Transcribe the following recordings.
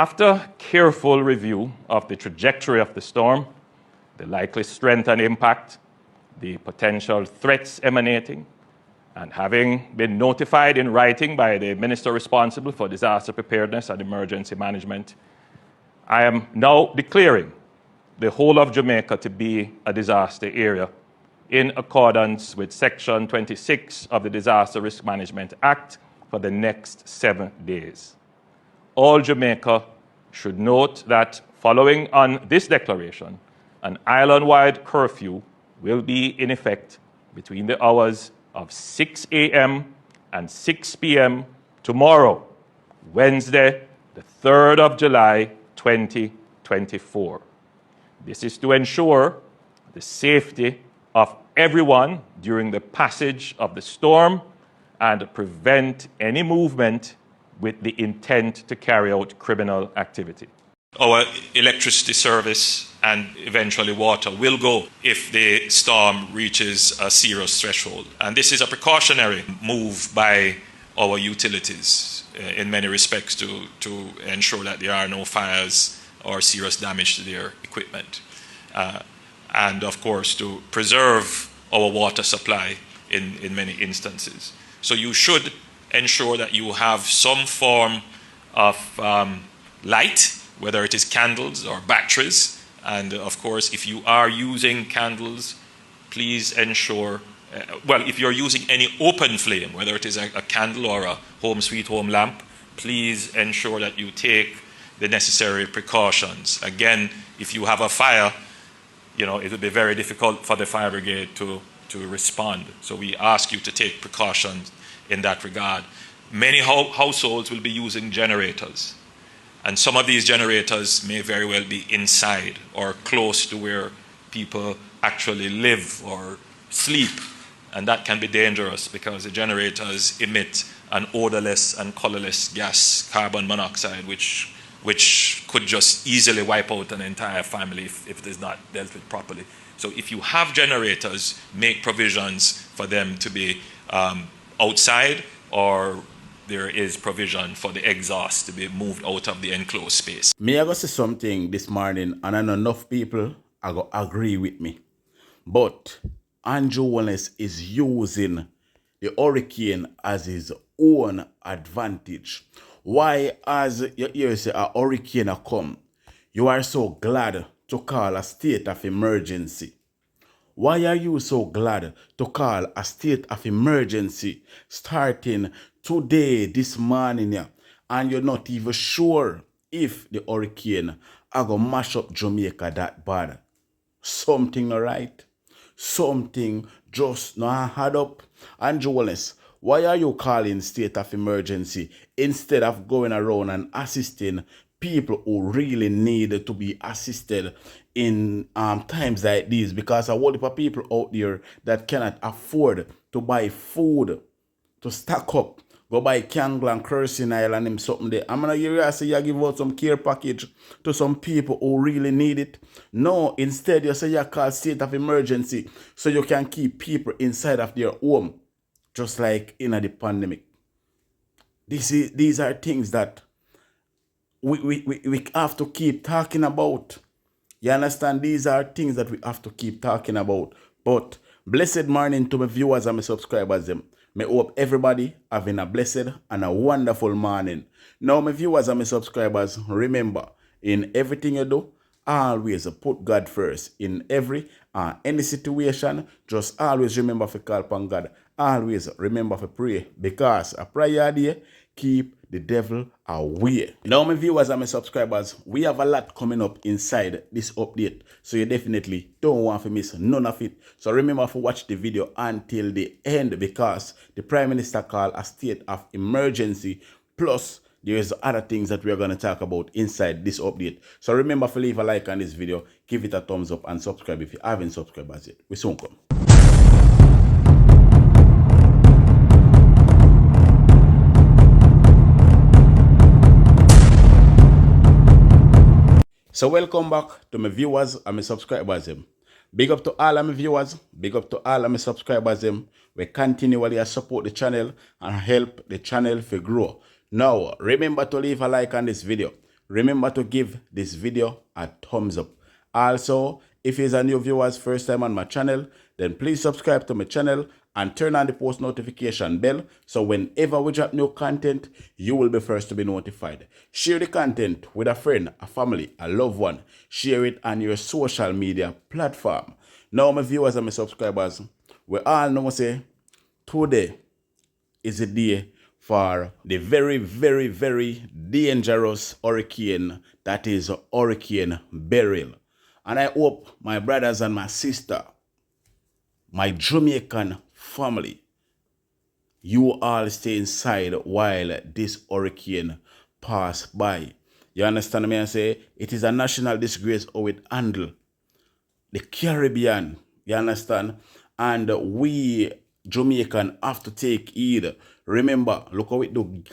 After careful review of the trajectory of the storm, the likely strength and impact, the potential threats emanating, and having been notified in writing by the minister responsible for disaster preparedness and emergency management, I am now declaring the whole of Jamaica to be a disaster area in accordance with Section 26 of the Disaster Risk Management Act for the next 7 days. All Jamaica should note that following on this declaration, an island-wide curfew will be in effect between the hours of 6 a.m. and 6 p.m. tomorrow, Wednesday, the 3rd of July, 2024. This is to ensure the safety of everyone during the passage of the storm and prevent any movement with the intent to carry out criminal activity. Our electricity service and eventually water will go if the storm reaches a serious threshold. And this is a precautionary move by our utilities in many respects to ensure that there are no fires or serious damage to their equipment. And of course, to preserve our water supply in many instances. So you should ensure that you have some form of light, whether it is candles or batteries. And of course, if you are using candles, please ensure, if you're using any open flame, whether it is a candle or a home sweet home lamp, please ensure that you take the necessary precautions. Again, if you have a fire, it will be very difficult for the fire brigade to respond. So we ask you to take precautions in that regard. Many households will be using generators. And some of these generators may very well be inside or close to where people actually live or sleep. And that can be dangerous because the generators emit an odorless and colorless gas, carbon monoxide, which could just easily wipe out an entire family if it is not dealt with properly. So if you have generators, make provisions for them to be outside, or there is provision for the exhaust to be moved out of the enclosed space. Me I go say something this morning, and I know enough people are going to agree with me. But Andrew Holness is using the hurricane as his own advantage. Why, as you hear say a hurricane come, you are so glad to call a state of emergency? Why are you so glad to call a state of emergency starting today, this morning, and you're not even sure if the hurricane are going to mash up Jamaica that bad? Something not right. Something just not add up. Andrew Holness, why are you calling state of emergency instead of going around and assisting people who really need to be assisted in times like these? Because a whole heap of people out there that cannot afford to buy food, to stack up, go buy candle and kerosene oil and something there. I'm gonna hear you say you give out some care package to some people who really need it. No, instead you say you call state of emergency so you can keep people inside of their home, just like in the pandemic. These are things that we have to keep talking about. You understand? These are things that we have to keep talking about. But blessed morning to my viewers and my subscribers. May hope everybody having a blessed and a wonderful morning. Now, my viewers and my subscribers, remember, in everything you do, always put God first. In any situation, just always remember to call upon God. Always remember to pray, because a prayer day keep the devil away. Now, my viewers and my subscribers, we have a lot coming up inside this update, so you definitely don't want to miss none of it. So remember to watch the video until the end, because the Prime Minister called a state of emergency, plus there is other things that we are going to talk about inside this update. So remember to leave a like on this video, give it a thumbs up, and subscribe if you haven't subscribed as yet. We soon come. So welcome back to my viewers and my subscribers. Big up to all of my viewers, big up to all of my subscribers. We continually support the channel and help the channel to grow. Now, remember to leave a like on this video. remember to give this video a thumbs up. Also, if you're a new viewer first time on my channel, then please subscribe to my channel and turn on the post notification bell so whenever we drop new content, you will be first to be notified. Share the content with a friend, a family, a loved one. Share it on your social media platform. Now, my viewers and my subscribers, we all know say today is a day for the very, very, very dangerous hurricane that is Hurricane Beryl. And I hope my brothers and my sister, my Jamaican family, you all stay inside while this hurricane pass by. You understand me? I say it is a national disgrace how it handle the Caribbean. You understand? And we Jamaican have to take heed. Remember, look how it do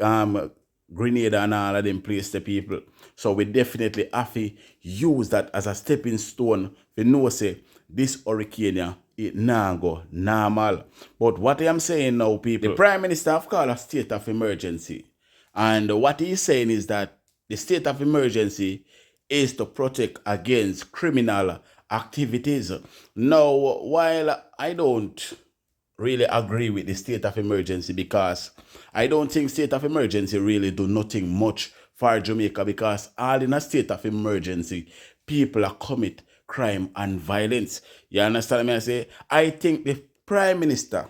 Grenada and all of them place the people. So we definitely have to use that as a stepping stone. We know say this hurricane, it now go normal. But what I am saying now, people, the Prime Minister have called a state of emergency. And what he's saying is that the state of emergency is to protect against criminal activities. Now, while I don't really agree with the state of emergency, because I don't think state of emergency really do nothing much for Jamaica, because all in a state of emergency, people are commit crime and violence. You understand me? I say, I think the Prime Minister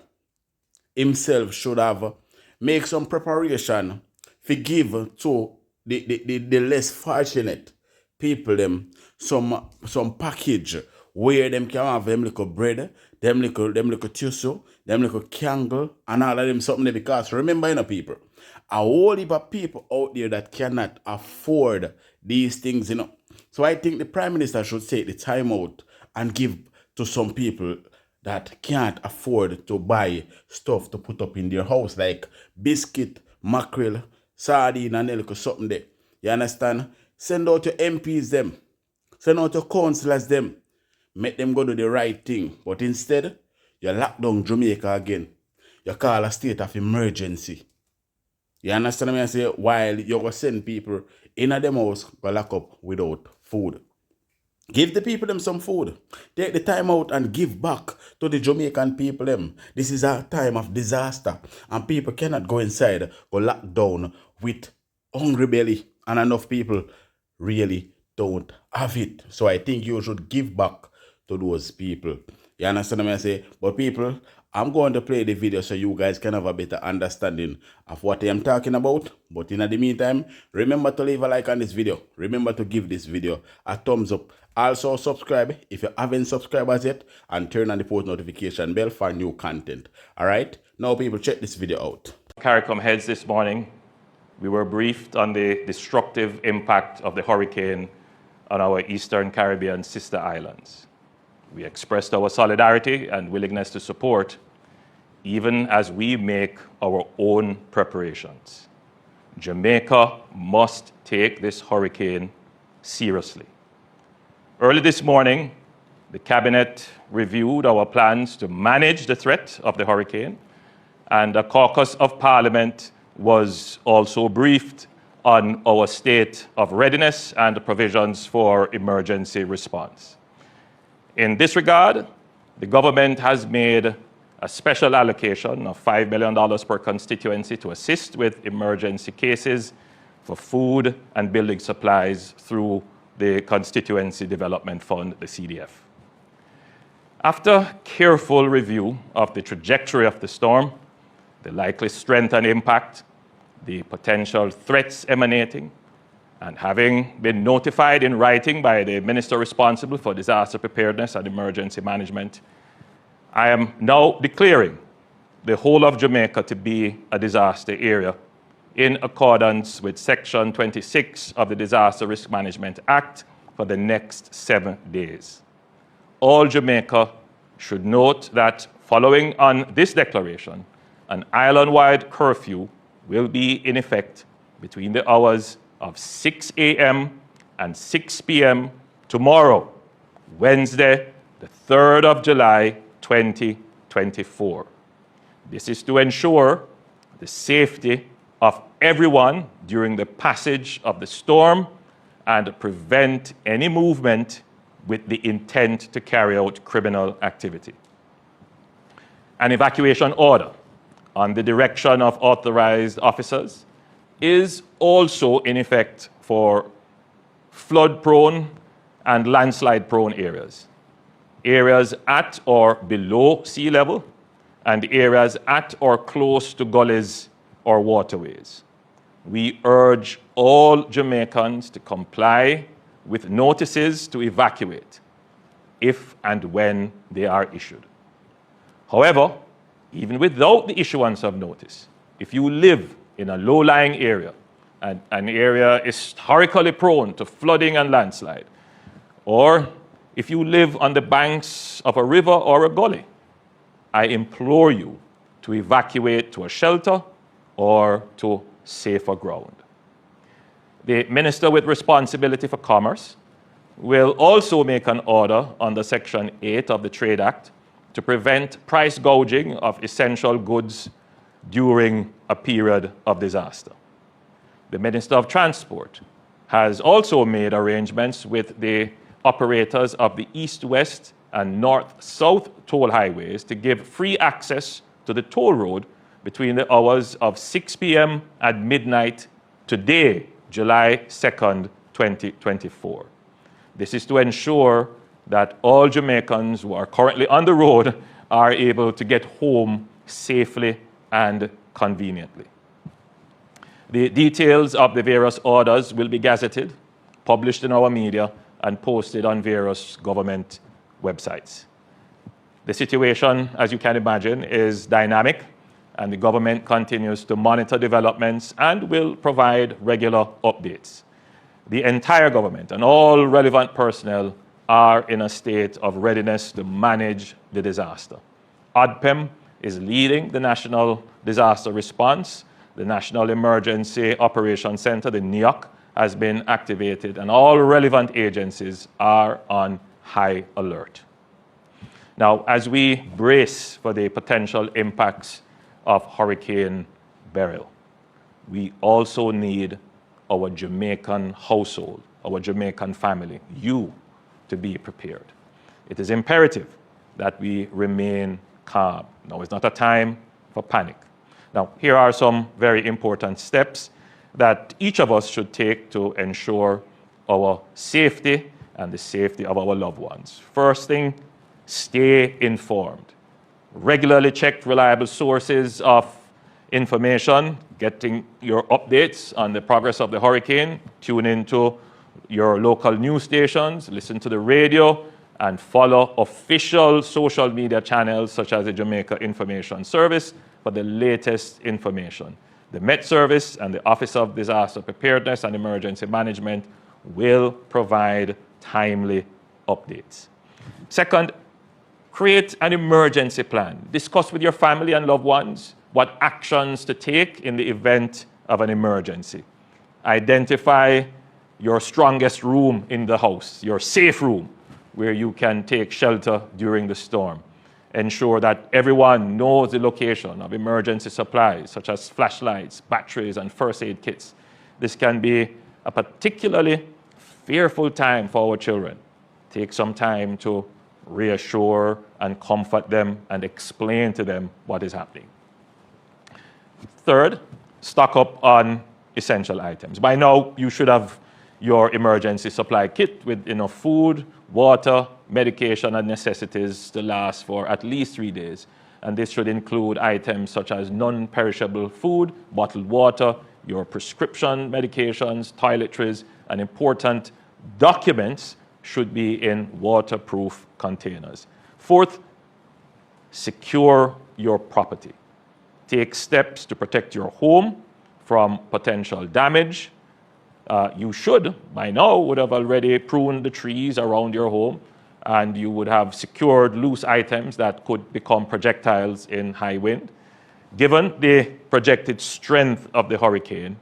himself should have make some preparation to give to the less fortunate people them some package where them can have them little bread, them little tuso, them little candle, and all of them something there. Because remember, you know, people, a whole heap of people out there that cannot afford these things, you know. So I think the Prime Minister should take the time out and give to some people that can't afford to buy stuff to put up in their house, like biscuit, mackerel, sardine, and little something there. You understand? Send out your MPs them. Send out your councillors them. Make them go do the right thing. But instead, you lock down Jamaica again. You call a state of emergency. You understand me? I say, while you go send people in a them house, go lock up without food. Give the people them some food. Take the time out and give back to the Jamaican people them. This is a time of disaster. And people cannot go inside, go lock down with hungry belly. And enough people really don't have it. So I think you should give back to those people. You understand what I say? But people, I'm going to play the video so you guys can have a better understanding of what I am talking about. But in the meantime, remember to leave a like on this video. Remember to give this video a thumbs up. Also subscribe if you haven't subscribed as yet, and turn on the post notification bell for new content. Alright? Now people, check this video out. CARICOM heads this morning, we were briefed on the destructive impact of the hurricane on our Eastern Caribbean sister islands. We expressed our solidarity and willingness to support, even as we make our own preparations. Jamaica must take this hurricane seriously. Early this morning, the Cabinet reviewed our plans to manage the threat of the hurricane, and a caucus of Parliament was also briefed on our state of readiness and the provisions for emergency response. In this regard, the government has made a special allocation of $5 million per constituency to assist with emergency cases for food and building supplies through the Constituency Development Fund, the CDF. After careful review of the trajectory of the storm, the likely strength and impact, the potential threats emanating, and having been notified in writing by the Minister responsible for disaster preparedness and emergency management, I am now declaring the whole of Jamaica to be a disaster area in accordance with Section 26 of the Disaster Risk Management Act for the next 7 days. All Jamaica should note that following on this declaration, an island-wide curfew will be in effect between the hours of 6 a.m. and 6 p.m. tomorrow, Wednesday, the 3rd of July, 2024. This is to ensure the safety of everyone during the passage of the storm and prevent any movement with the intent to carry out criminal activity. An evacuation order on the direction of authorized officers is also in effect for flood-prone and landslide-prone areas, areas at or below sea level, and areas at or close to gullies or waterways. We urge all Jamaicans to comply with notices to evacuate if and when they are issued. However, even without the issuance of notice, if you live in a low-lying area and an area is historically prone to flooding and landslide, or if you live on the banks of a river or a gully, I implore you to evacuate to a shelter or to safer ground. The Minister with responsibility for commerce will also make an order under Section 8 of the Trade Act to prevent price gouging of essential goods during a period of disaster. The Minister of Transport has also made arrangements with the operators of the east-west and north-south toll highways to give free access to the toll road between the hours of 6 p.m. and midnight today, July 2nd, 2024. This is to ensure that all Jamaicans who are currently on the road are able to get home safely and conveniently. The details of the various orders will be gazetted, published in our media, and posted on various government websites. The situation, as you can imagine, is dynamic, and the government continues to monitor developments and will provide regular updates. The entire government and all relevant personnel are in a state of readiness to manage the disaster. ODPEM is leading the National Disaster Response. The National Emergency Operations Center, the NEOC, has been activated, and all relevant agencies are on high alert. Now, as we brace for the potential impacts of Hurricane Beryl, we also need our Jamaican household, our Jamaican family, you, to be prepared. It is imperative that we remain calm. Now is not a time for panic. Now, here are some very important steps that each of us should take to ensure our safety and the safety of our loved ones. First thing, stay informed. Regularly check reliable sources of information, getting your updates on the progress of the hurricane. Tune into your local news stations, listen to the radio, and follow official social media channels such as the Jamaica Information Service for the latest information. The Met Service and the Office of Disaster Preparedness and Emergency Management will provide timely updates. Second, create an emergency plan. Discuss with your family and loved ones what actions to take in the event of an emergency. Identify your strongest room in the house, your safe room, where you can take shelter during the storm. Ensure that everyone knows the location of emergency supplies, such as flashlights, batteries, and first aid kits. This can be a particularly fearful time for our children. Take some time to reassure and comfort them and explain to them what is happening. Third, stock up on essential items. By now, you should have your emergency supply kit with enough food, water, medication, and necessities to last for at least 3 days. And this should include items such as non-perishable food, bottled water, your prescription medications, toiletries, and important documents should be in waterproof containers. Fourth, secure your property. Take steps to protect your home from potential damage. You should, by now, would have already pruned the trees around your home, and you would have secured loose items that could become projectiles in high wind. Given the projected strength of the hurricane,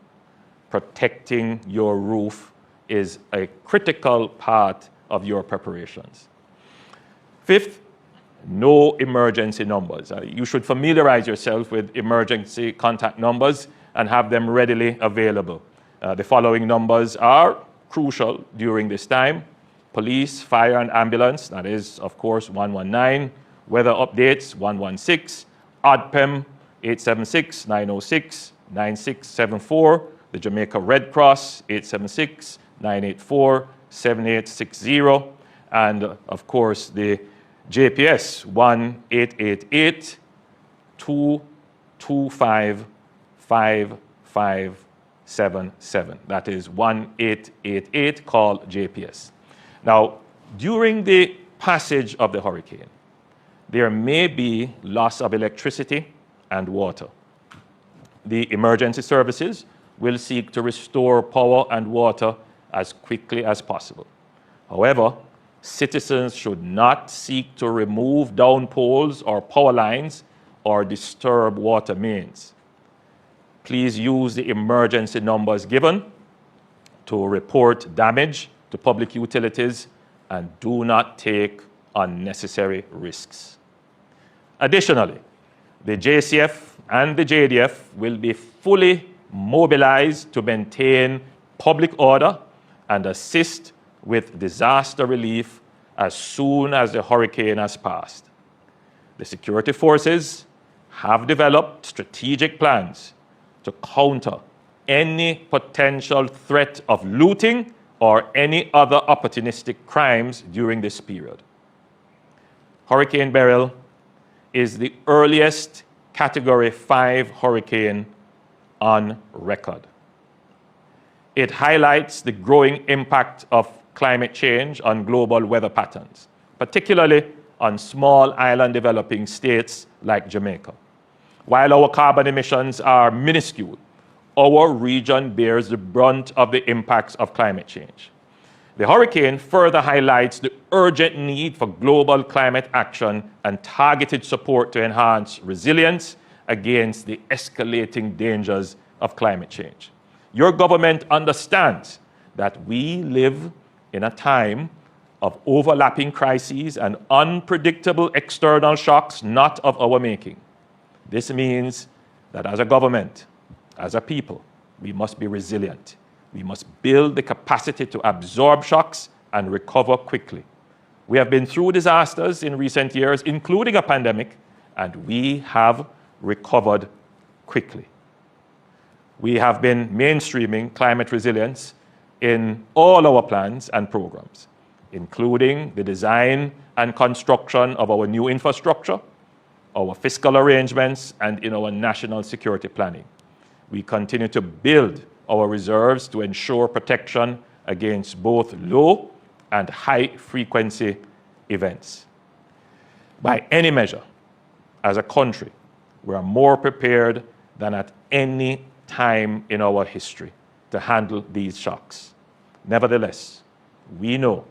protecting your roof is a critical part of your preparations. Fifth, know emergency numbers. You should familiarize yourself with emergency contact numbers and have them readily available. The following numbers are crucial during this time. Police, fire, and ambulance, that is, of course, 119. Weather updates, 116. ODPEM, 876-906-9674. The Jamaica Red Cross, 876-984-7860. And, of course, the JPS, 1-888-225-5577. That is 1-888, call JPS. Now, during the passage of the hurricane, there may be loss of electricity and water. The emergency services will seek to restore power and water as quickly as possible. However, citizens should not seek to remove down poles or power lines or disturb water mains. Please use the emergency numbers given to report damage to public utilities and do not take unnecessary risks. Additionally, the JCF and the JDF will be fully mobilized to maintain public order and assist with disaster relief as soon as the hurricane has passed. The security forces have developed strategic plans to counter any potential threat of looting or any other opportunistic crimes during this period. Hurricane Beryl is the earliest Category 5 hurricane on record. It highlights the growing impact of climate change on global weather patterns, particularly on small island developing states like Jamaica. While our carbon emissions are minuscule, our region bears the brunt of the impacts of climate change. The hurricane further highlights the urgent need for global climate action and targeted support to enhance resilience against the escalating dangers of climate change. Your government understands that we live in a time of overlapping crises and unpredictable external shocks not of our making. This means that as a government, as a people, we must be resilient. We must build the capacity to absorb shocks and recover quickly. We have been through disasters in recent years, including a pandemic, and we have recovered quickly. We have been mainstreaming climate resilience in all our plans and programs, including the design and construction of our new infrastructure, our fiscal arrangements, and in our national security planning. We continue to build our reserves to ensure protection against both low and high-frequency events. By any measure, as a country, we are more prepared than at any time in our history to handle these shocks. Nevertheless, we know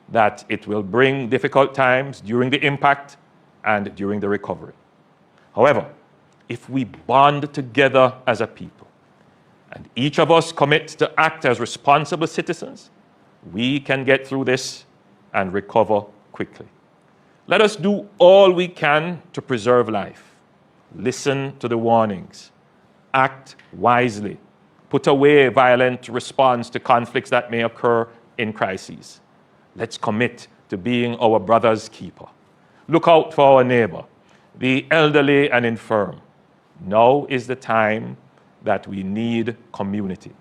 that it will bring difficult times during the impact and during the recovery. However, if we bond together as a people, and each of us commits to act as responsible citizens, we can get through this and recover quickly. Let us do all we can to preserve life. Listen to the warnings. Act wisely. Put away violent response to conflicts that may occur in crises. Let's commit to being our brother's keeper. Look out for our neighbor, the elderly and infirm. Now is the time that we need community.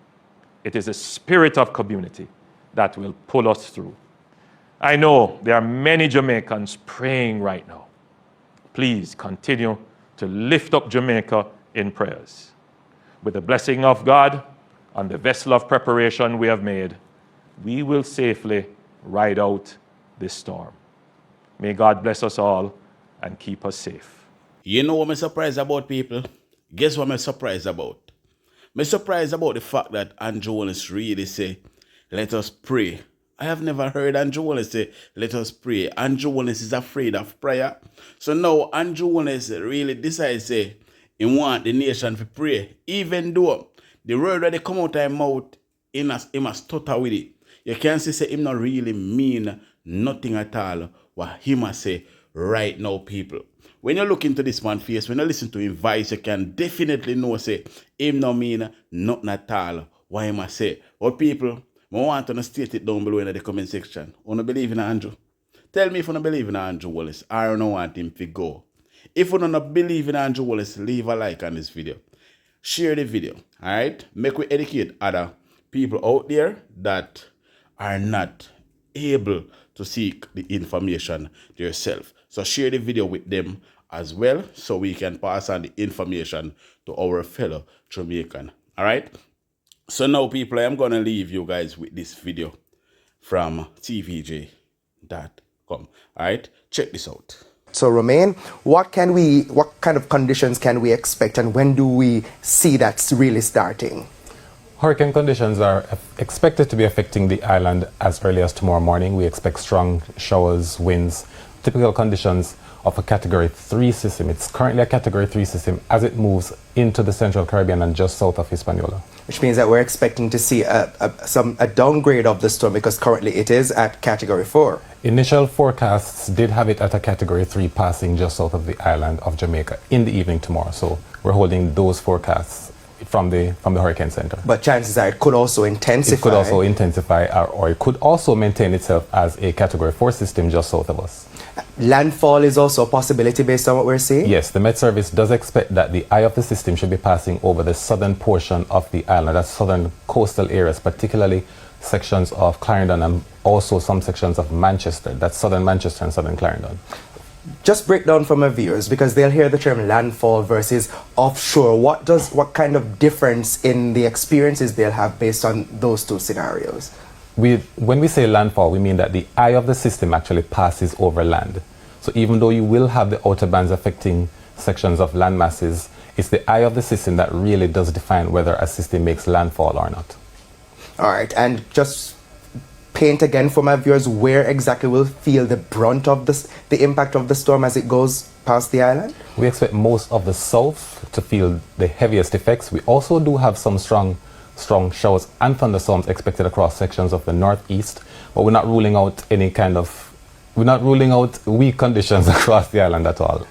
It is the spirit of community that will pull us through. I know there are many Jamaicans praying right now. Please continue to lift up Jamaica in prayers. With the blessing of God on the vessel of preparation we have made, we will safely ride out this storm. May God bless us all and keep us safe. You know what I'm surprised about, people? Guess what I'm surprised about? I'm surprised about the fact that Andrew Holness really say, let us pray. I have never heard Andrew Holness say, let us pray. Andrew Holness is afraid of prayer. So now Andrew Holness really decides to say, he want the nation to pray. Even though the word that they come out of his mouth, he must stutter with it. You can't say him not really mean nothing at all what he must say right now, people. When you look into this man's face, when you listen to his voice, you can definitely know say him not mean nothing at all what he must say. But people, I want to state it down below in the comment section. Wanna believe in Andrew? Tell me if you don't believe in Andrew Wallace. I don't want him to go. If you don't believe in Andrew Wallace, leave a like on this video. Share the video. Alright? Make we educate other people out there that are not able to seek the information themselves. So share the video with them as well so we can pass on the information to our fellow Jamaican. Alright? So now people, I'm going to leave you guys with this video from tvj.com. Alright? Check this out. So Romain, what kind of conditions can we expect, and when do we see that really starting? Hurricane conditions are expected to be affecting the island as early as tomorrow morning. We expect strong showers, winds, typical conditions of a Category 3 system. It's currently a Category 3 system as it moves into the Central Caribbean and just south of Hispaniola. Which means that we're expecting to see a downgrade of the storm, because currently it is at Category 4. Initial forecasts did have it at a Category 3 passing just south of the island of Jamaica in the evening tomorrow. So we're holding those forecasts from the Hurricane Center. But chances are it could also intensify. It could also intensify, or it could also maintain itself as a Category 4 system just south of us. Landfall is also a possibility based on what we're seeing? Yes, the Met Service does expect that the eye of the system should be passing over the southern portion of the island, that's southern coastal areas, particularly sections of Clarendon and also some sections of Manchester, that's southern Manchester and southern Clarendon. Just break down for my viewers, because they'll hear the term landfall versus offshore. What kind of difference in the experiences they'll have based on those two scenarios? When we say landfall, we mean that the eye of the system actually passes over land. So even though you will have the outer bands affecting sections of land masses, it's the eye of the system that really does define whether a system makes landfall or not. All right, and just paint again for my viewers where exactly we'll feel the brunt of the impact of the storm as it goes past the island? We expect most of the south to feel the heaviest effects. We also do have some strong showers and thunderstorms expected across sections of the northeast, but we're not ruling out weak conditions across the island at all.